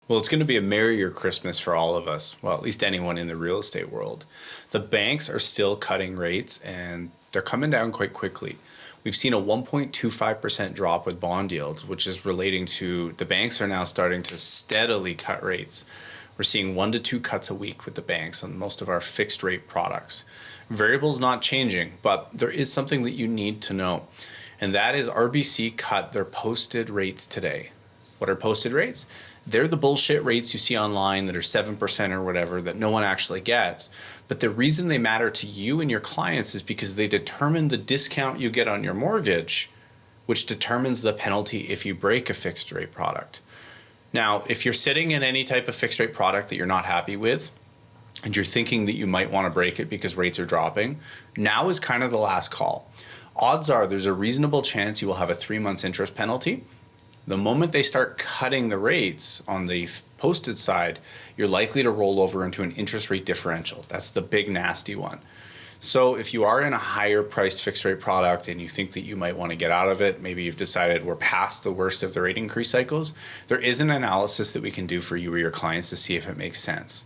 Well, it's going to be a merrier Christmas for all of us. Well, at least anyone in the real estate world. The banks are still cutting rates and they're coming down quite quickly. We've seen a 1.25% drop with bond yields, which is relating to the banks are now starting to steadily cut rates. We're seeing 1 to 2 cuts a week with the banks on most of our fixed rate products. Variable's not changing, but there is something that you need to know, and that is RBC cut their posted rates today. What are posted rates? They're the bullshit rates you see online that are 7% or whatever that no one actually gets. But the reason they matter to you and your clients is because they determine the discount you get on your mortgage, which determines the penalty if you break a fixed rate product. Now, if you're sitting in any type of fixed rate product that you're not happy with, and you're thinking that you might want to break it because rates are dropping, now is kind of the last call. Odds are there's a reasonable chance you will have a 3 months interest penalty. The moment they start cutting the rates on the posted side, you're likely to roll over into an interest rate differential. That's the big nasty one. So if you are in a higher priced fixed rate product and you think that you might want to get out of it, maybe you've decided we're past the worst of the rate increase cycles, there is an analysis that we can do for you or your clients to see if it makes sense.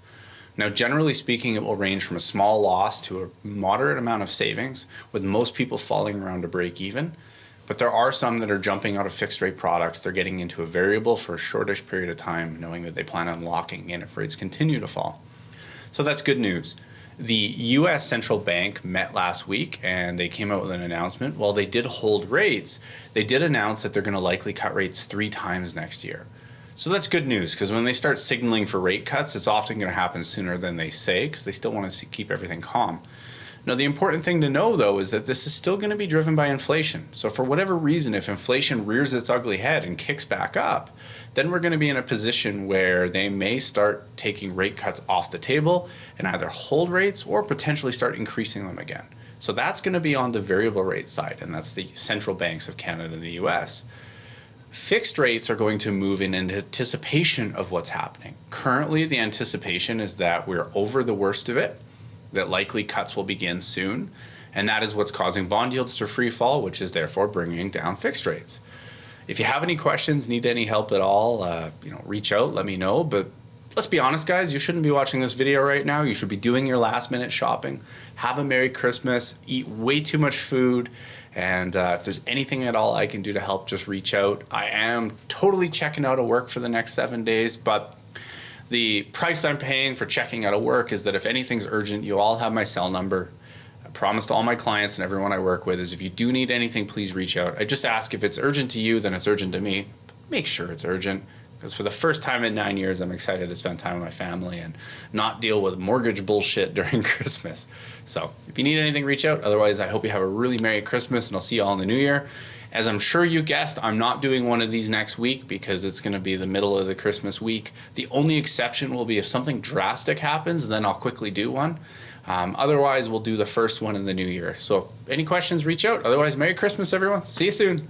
Now, generally speaking, it will range from a small loss to a moderate amount of savings, with most people falling around to break even. But there are some that are jumping out of fixed rate products. They're getting into a variable for a shortish period of time, knowing that they plan on locking in if rates continue to fall. So that's good news. The US Central Bank met last week and they came out with an announcement. While they did hold rates, they did announce that they're going to likely cut rates 3 times next year. So that's good news, because when they start signaling for rate cuts, it's often going to happen sooner than they say, because they still want to keep everything calm. Now, the important thing to know, though, is that this is still going to be driven by inflation. So for whatever reason, if inflation rears its ugly head and kicks back up, then we're going to be in a position where they may start taking rate cuts off the table and either hold rates or potentially start increasing them again. So that's going to be on the variable rate side, and that's the central banks of Canada and the US. Fixed rates are going to move in anticipation of what's happening. Currently, the anticipation is that we're over the worst of it, that likely cuts will begin soon, and that is what's causing bond yields to free fall, which is therefore bringing down fixed rates. If you have any questions, need any help at all, reach out, let me know. But let's be honest, guys, you shouldn't be watching this video right now. You should be doing your last minute shopping. Have a Merry Christmas, eat way too much food, and if there's anything at all I can do to help, just reach out. I am totally checking out of work for the next 7 days, but the price I'm paying for checking out of work is that if anything's urgent, you all have my cell number. I promise to all my clients and everyone I work with is if you do need anything, please reach out. I just ask if it's urgent to you, then it's urgent to me. Make sure it's urgent, because for the first time in 9 years, I'm excited to spend time with my family and not deal with mortgage bullshit during Christmas. So if you need anything, reach out. Otherwise, I hope you have a really Merry Christmas, and I'll see you all in the new year. As I'm sure you guessed, I'm not doing one of these next week because it's going to be the middle of the Christmas week. The only exception will be if something drastic happens, then I'll quickly do one. Otherwise, we'll do the first one in the new year. So any questions, reach out. Otherwise, Merry Christmas, everyone. See you soon.